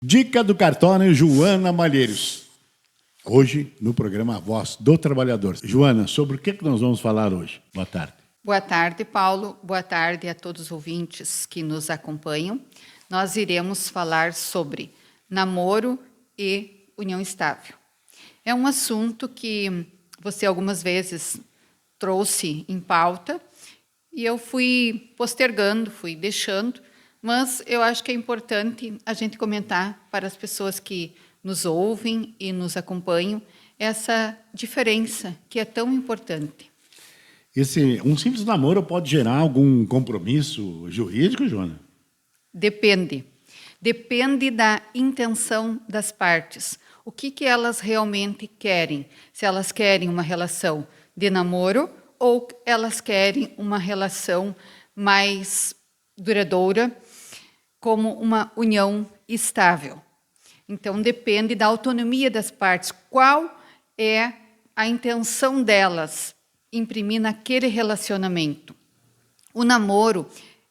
Dica do cartório Joana Malheiros. Hoje, no programa A Voz do Trabalhador. Joana, sobre o que nós vamos falar hoje? Boa tarde. Boa tarde, Paulo. Boa tarde a todos os ouvintes que nos acompanham. Nós iremos falar sobre namoro e união estável. É um assunto que você algumas vezes trouxe em pauta e eu fui postergando, fui deixando, mas eu acho que é importante a gente comentar para as pessoas que nos ouvem e nos acompanham essa diferença que é tão importante. Um simples namoro pode gerar algum compromisso jurídico, Joana? Depende. Depende da intenção das partes. O que elas realmente querem? Se elas querem uma relação de namoro ou elas querem uma relação mais duradoura, como uma união estável. Então, depende da autonomia das partes. Qual é a intenção delas imprimir naquele relacionamento? O namoro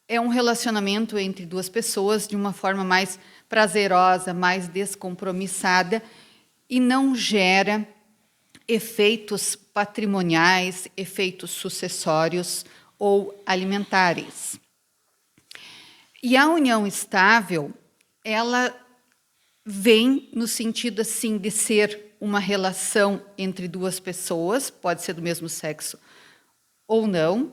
é um relacionamento entre duas pessoas de uma forma mais prazerosa, mais descompromissada e não gera efeitos patrimoniais, efeitos sucessórios ou alimentares. E a união estável, ela vem no sentido assim de ser uma relação entre duas pessoas, pode ser do mesmo sexo ou não,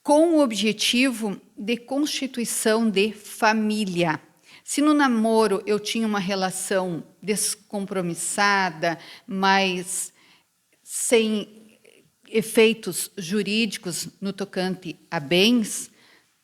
com o objetivo de constituição de família. Se no namoro eu tinha uma relação descompromissada, mas sem efeitos jurídicos no tocante a bens,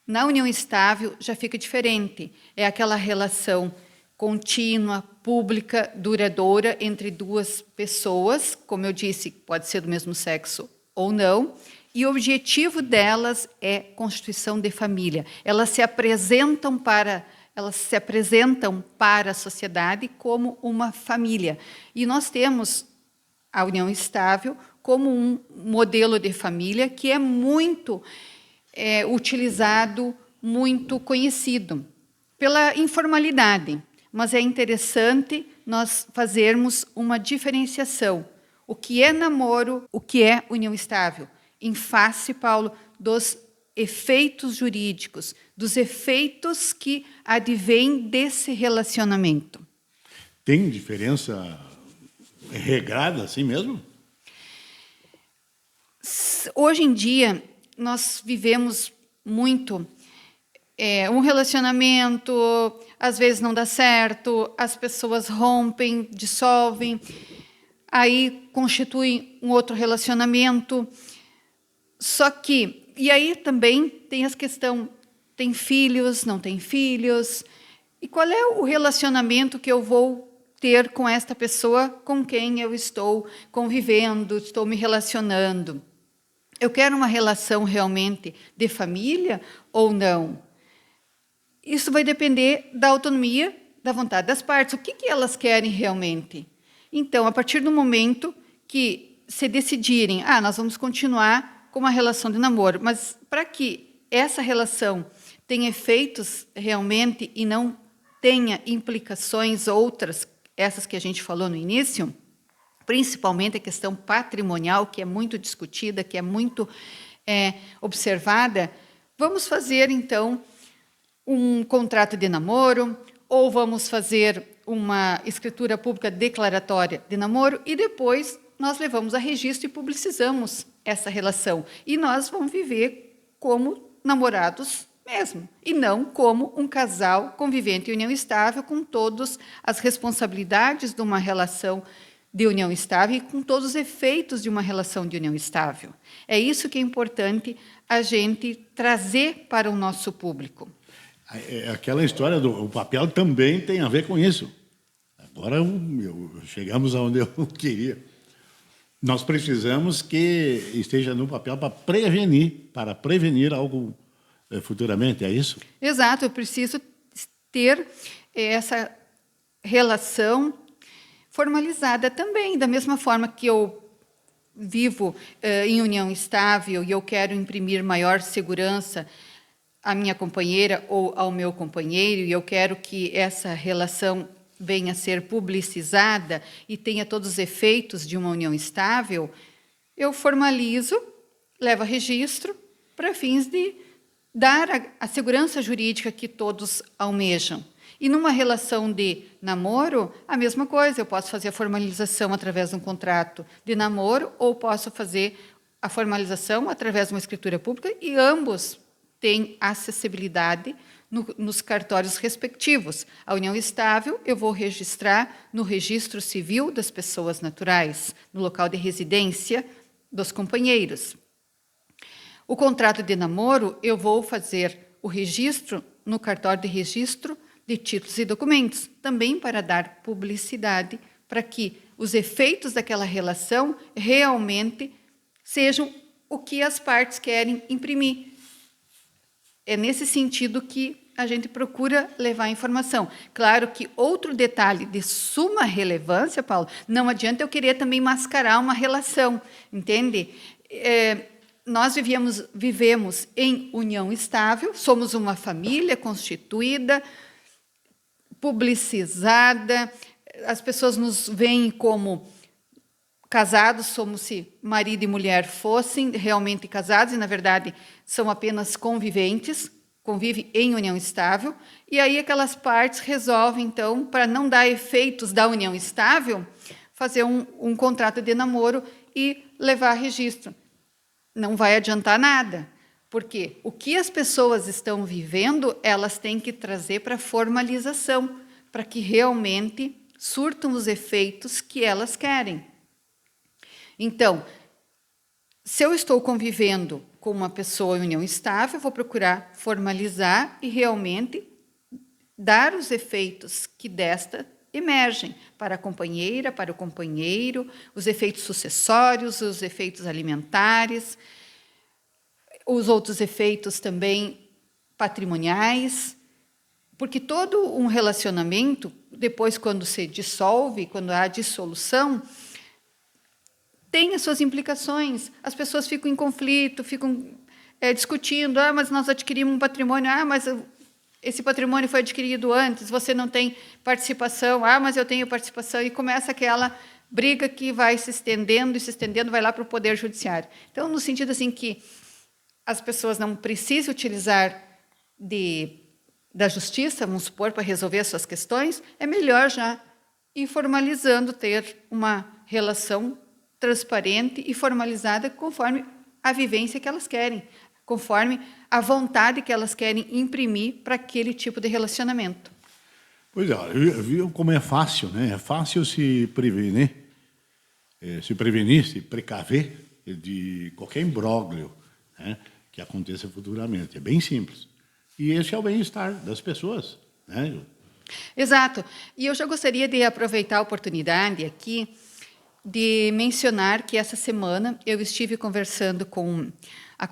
na união estável já fica diferente. É aquela relação contínua, pública, duradoura entre duas pessoas, como eu disse, pode ser do mesmo sexo ou não, e o objetivo delas é constituição de família. Elas se apresentam para a sociedade como uma família. E nós temos a união estável como um modelo de família que é muito utilizado, muito conhecido, pela informalidade. Mas é interessante nós fazermos uma diferenciação. O que é namoro, o que é união estável? Em face, Paulo, dos efeitos jurídicos, dos efeitos que advêm desse relacionamento. Tem diferença regrada assim mesmo? Hoje em dia, nós vivemos muito um relacionamento, às vezes não dá certo, as pessoas rompem, dissolvem, aí constituem um outro relacionamento. Só que, e aí também tem as questões, tem filhos, não tem filhos, e qual é o relacionamento que eu vou ter com esta pessoa com quem eu estou convivendo, estou me relacionando? Eu quero uma relação realmente de família ou não? Isso vai depender da autonomia, da vontade das partes. O que elas querem realmente? Então, a partir do momento que se decidirem, nós vamos continuar com uma relação de namoro, mas para que essa relação tenha efeitos realmente e não tenha implicações outras, essas que a gente falou no início, principalmente a questão patrimonial, que é muito discutida, que é muito observada, vamos fazer, então, um contrato de namoro, ou vamos fazer uma escritura pública declaratória de namoro, e depois nós levamos a registro e publicizamos essa relação. E nós vamos viver como namorados mesmo, e não como um casal convivente em união estável, com todas as responsabilidades de uma relação de união estável e com todos os efeitos de uma relação de união estável. É isso que é importante a gente trazer para o nosso público. Aquela história do papel também tem a ver com isso. Agora chegamos aonde eu queria. Nós precisamos que esteja no papel para prevenir algo futuramente, é isso? Exato, eu preciso ter essa relação formalizada também, da mesma forma que eu vivo em união estável e eu quero imprimir maior segurança à minha companheira ou ao meu companheiro, e eu quero que essa relação venha a ser publicizada e tenha todos os efeitos de uma união estável, eu formalizo, levo a registro para fins de dar a segurança jurídica que todos almejam. E numa relação de namoro, a mesma coisa, eu posso fazer a formalização através de um contrato de namoro ou posso fazer a formalização através de uma escritura pública e ambos têm acessibilidade nos cartórios respectivos. A união estável eu vou registrar no registro civil das pessoas naturais, no local de residência dos companheiros. O contrato de namoro eu vou fazer o registro no cartório de registro de títulos e documentos, também para dar publicidade, para que os efeitos daquela relação realmente sejam o que as partes querem imprimir. É nesse sentido que a gente procura levar a informação. Claro que outro detalhe de suma relevância, Paulo, não adianta eu querer também mascarar uma relação, entende? Nós vivemos em união estável, somos uma família constituída, publicizada, as pessoas nos veem como casados, como se marido e mulher fossem realmente casados, e, na verdade, são apenas conviventes, convivem em união estável, e aí aquelas partes resolvem, então, para não dar efeitos da união estável, fazer um contrato de namoro e levar a registro. Não vai adiantar nada, porque o que as pessoas estão vivendo, elas têm que trazer para a formalização, para que realmente surtam os efeitos que elas querem. Então, se eu estou convivendo com uma pessoa em união estável, eu vou procurar formalizar e realmente dar os efeitos que desta emergem para a companheira, para o companheiro, os efeitos sucessórios, os efeitos alimentares, os outros efeitos também patrimoniais, porque todo um relacionamento, depois quando se dissolve, quando há dissolução, tem as suas implicações. As pessoas ficam em conflito, ficam discutindo, mas nós adquirimos um patrimônio, mas esse patrimônio foi adquirido antes, você não tem participação, mas eu tenho participação, e começa aquela briga que vai se estendendo, vai lá para o Poder Judiciário. Então, no sentido assim que as pessoas não precisam utilizar da justiça, vamos supor, para resolver as suas questões, é melhor já ir formalizando, ter uma relação transparente e formalizada conforme a vivência que elas querem, conforme a vontade que elas querem imprimir para aquele tipo de relacionamento. Pois é, viu como é fácil, né? É fácil se prevenir, se precaver de qualquer imbróglio, né, que aconteça futuramente. É bem simples. E esse é o bem-estar das pessoas, né? Exato. E eu já gostaria de aproveitar a oportunidade aqui de mencionar que essa semana eu estive conversando com a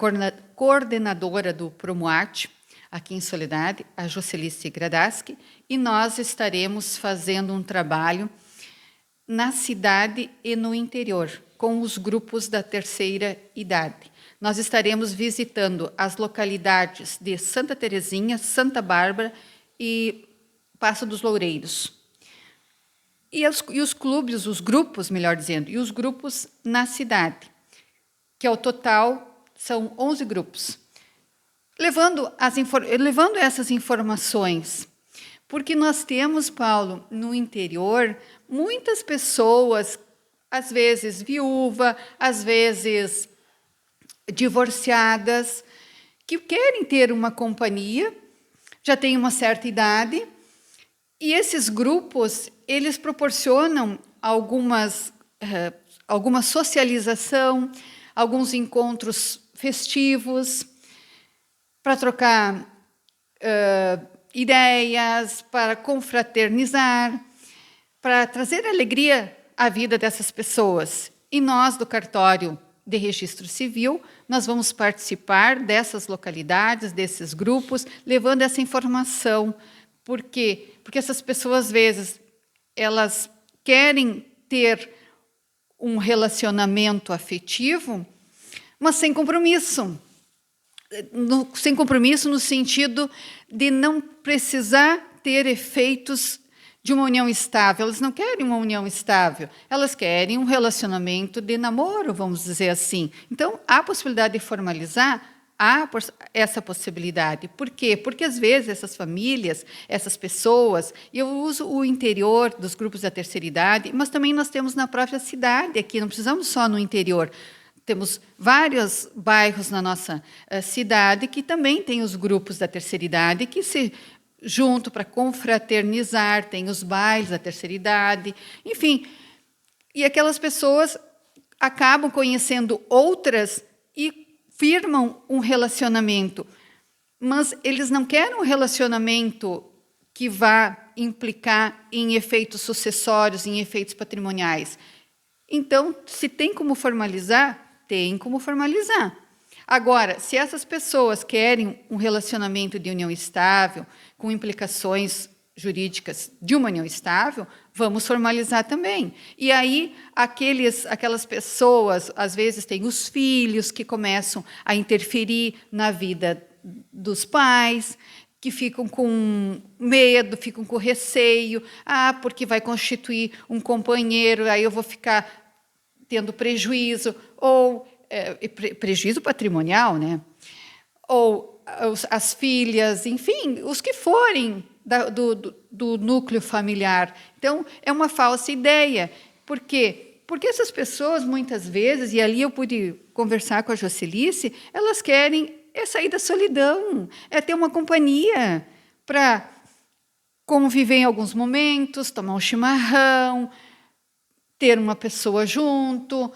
coordenadora do Promuarte, aqui em Soledade, a Jocelice Gradaski, e nós estaremos fazendo um trabalho na cidade e no interior, com os grupos da terceira idade. Nós estaremos visitando as localidades de Santa Terezinha, Santa Bárbara e Passo dos Loureiros. E os clubes, os grupos, melhor dizendo, e os grupos na cidade, que ao total são 11 grupos. Levando essas informações, porque nós temos, Paulo, no interior, muitas pessoas, às vezes viúva, às vezes divorciadas, que querem ter uma companhia, já têm uma certa idade, e esses grupos, eles proporcionam alguma socialização, alguns encontros festivos, para trocar ideias, para confraternizar, para trazer alegria à vida dessas pessoas. E nós, do Cartório de Registro Civil, nós vamos participar dessas localidades, desses grupos, levando essa informação. Por quê? Porque essas pessoas, às vezes, elas querem ter um relacionamento afetivo, mas sem compromisso. sem compromisso no sentido de não precisar ter efeitos de uma união estável. Elas não querem uma união estável, elas querem um relacionamento de namoro, vamos dizer assim. Então, há a possibilidade de formalizar, há essa possibilidade. Por quê? Porque, às vezes, essas famílias, essas pessoas, e eu uso o interior dos grupos da terceira idade, mas também nós temos na própria cidade aqui, não precisamos só no interior. Temos vários bairros na nossa cidade que também têm os grupos da terceira idade que se juntam para confraternizar, tem os bailes da terceira idade, enfim. E aquelas pessoas acabam conhecendo outras e firmam um relacionamento, mas eles não querem um relacionamento que vá implicar em efeitos sucessórios, em efeitos patrimoniais. Então, se tem como formalizar, tem como formalizar. Agora, se essas pessoas querem um relacionamento de união estável, com implicações jurídicas de uma união estável, vamos formalizar também. E aí, aquelas pessoas, às vezes, têm os filhos que começam a interferir na vida dos pais, que ficam com medo, ficam com receio, porque vai constituir um companheiro, aí eu vou ficar tendo prejuízo, ou prejuízo patrimonial, né? Ou as filhas, enfim, os que forem do núcleo familiar. Então, é uma falsa ideia. Por quê? Porque essas pessoas, muitas vezes, e ali eu pude conversar com a Jocelice, elas querem sair da solidão, ter uma companhia para conviver em alguns momentos, tomar um chimarrão, ter uma pessoa junto,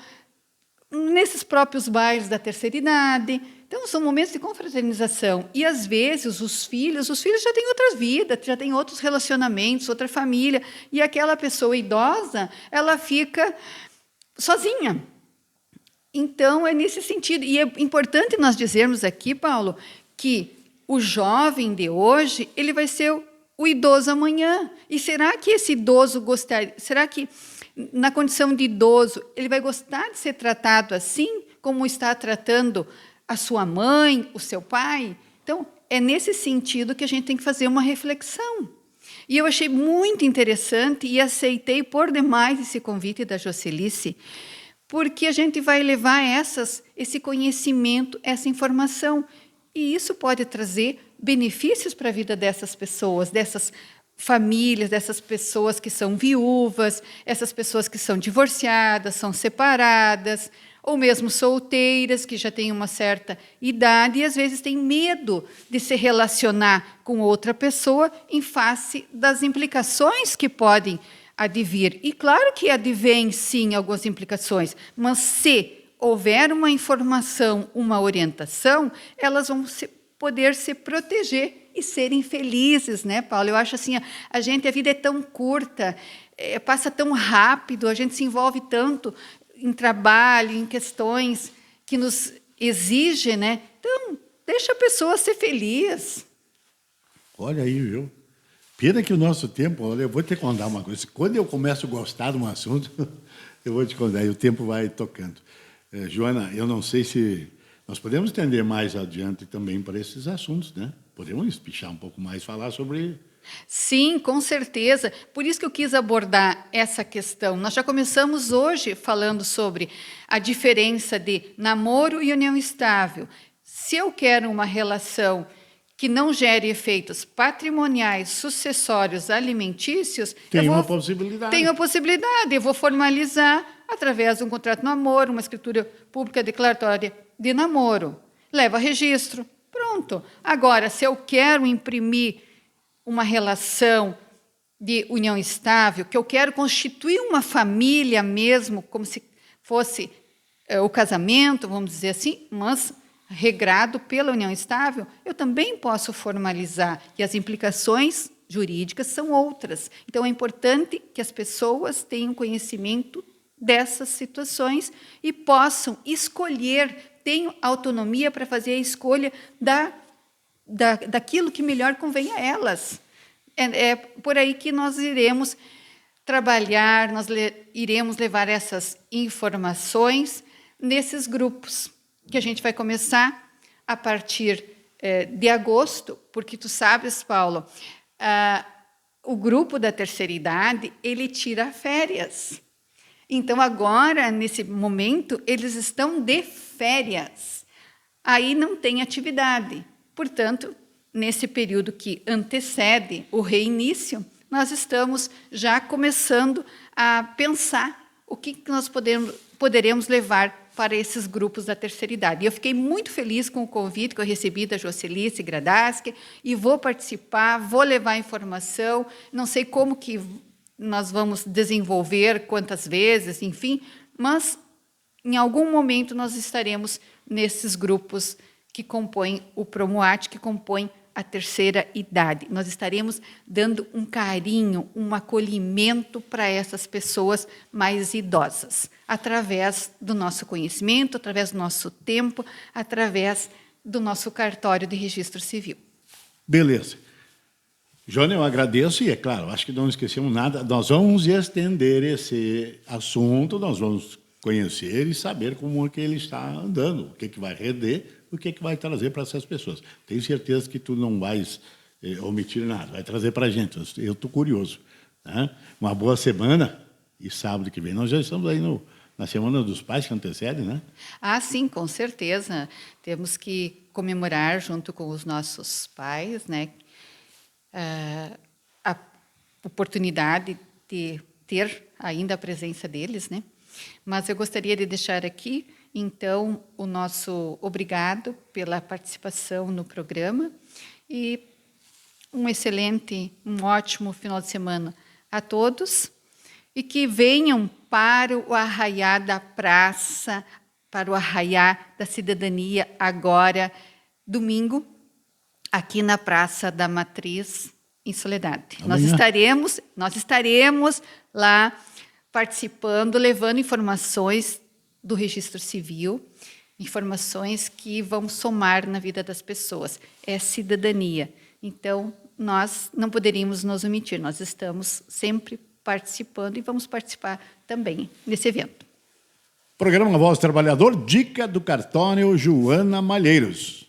nesses próprios bailes da terceira idade. Então, são momentos de confraternização. E, às vezes, os filhos já têm outras vidas, já têm outros relacionamentos, outra família, e aquela pessoa idosa, ela fica sozinha. Então, é nesse sentido. E é importante nós dizermos aqui, Paulo, que o jovem de hoje, ele vai ser o idoso amanhã. E será que esse idoso gostaria... Será que, na condição de idoso, ele vai gostar de ser tratado assim, como está tratando a sua mãe, o seu pai? Então, é nesse sentido que a gente tem que fazer uma reflexão. E eu achei muito interessante e aceitei por demais esse convite da Jocelice, porque a gente vai levar esse conhecimento, essa informação, e isso pode trazer benefícios para a vida dessas pessoas, dessas famílias, dessas pessoas que são viúvas, essas pessoas que são divorciadas, são separadas, ou mesmo solteiras, que já têm uma certa idade e, às vezes, têm medo de se relacionar com outra pessoa em face das implicações que podem advir. E, claro que advém, sim, algumas implicações, mas se houver uma informação, uma orientação, elas vão poder se proteger e serem felizes, né, Paulo? Eu acho assim, a vida é tão curta, passa tão rápido, a gente se envolve tanto em trabalho, em questões que nos exigem, né? Então, deixa a pessoa ser feliz. Olha aí, viu? Pena que o nosso tempo... Olha, eu vou te contar uma coisa. Quando eu começo a gostar de um assunto, eu vou te contar, e o tempo vai tocando. Joana, eu não sei se... Nós podemos estender mais adiante também para esses assuntos, né? Podemos espichar um pouco mais, falar sobre... Sim, com certeza. Por isso que eu quis abordar essa questão. Nós já começamos hoje falando sobre a diferença de namoro e união estável. Se eu quero uma relação que não gere efeitos patrimoniais, sucessórios, alimentícios... Tem uma possibilidade. Tem uma possibilidade. Eu vou formalizar através de um contrato de namoro, uma escritura pública declaratória de namoro. Leva registro. Pronto. Agora, se eu quero imprimir uma relação de união estável, que eu quero constituir uma família mesmo, como se fosse o casamento, vamos dizer assim, mas regrado pela união estável, eu também posso formalizar, e as implicações jurídicas são outras. Então, é importante que as pessoas tenham conhecimento dessas situações e possam escolher, tenham autonomia para fazer a escolha daquilo que melhor convém a elas. É por aí que nós iremos trabalhar, nós iremos levar essas informações nesses grupos, que a gente vai começar a partir de agosto, porque tu sabes, Paulo, o grupo da terceira idade, ele tira férias. Então, agora, nesse momento, eles estão de férias. Aí não tem atividade. Portanto, nesse período que antecede o reinício, nós estamos já começando a pensar o que nós poderemos levar para esses grupos da terceira idade. E eu fiquei muito feliz com o convite que eu recebi da Jocelice Gradaski e vou participar, vou levar informação, não sei como que nós vamos desenvolver, quantas vezes, enfim, mas em algum momento nós estaremos nesses grupos que compõem o Promoate, que compõem a terceira idade. Nós estaremos dando um carinho, um acolhimento para essas pessoas mais idosas, através do nosso conhecimento, através do nosso tempo, através do nosso cartório de registro civil. Beleza. Jônia, eu agradeço e, é claro, acho que não esquecemos nada. Nós vamos estender esse assunto, nós vamos conhecer e saber como é que ele está andando, o que vai render, o que vai trazer para essas pessoas. Tenho certeza que tu não vais omitir nada, vai trazer para a gente. Eu estou curioso. Né? Uma boa semana e sábado que vem nós já estamos aí na Semana dos Pais, que antecede, né? Ah, sim, com certeza. Temos que comemorar junto com os nossos pais, né? A oportunidade de ter ainda a presença deles, né? Mas eu gostaria de deixar aqui, então, o nosso obrigado pela participação no programa e um ótimo final de semana a todos e que venham para o Arraiá da Praça, para o Arraiá da Cidadania agora, domingo, aqui na Praça da Matriz, em Soledade. Nós estaremos lá participando, levando informações do registro civil, informações que vão somar na vida das pessoas. É cidadania. Então, nós não poderíamos nos omitir. Nós estamos sempre participando e vamos participar também nesse evento. Programa Voz do Trabalhador, dica do cartório Joana Malheiros.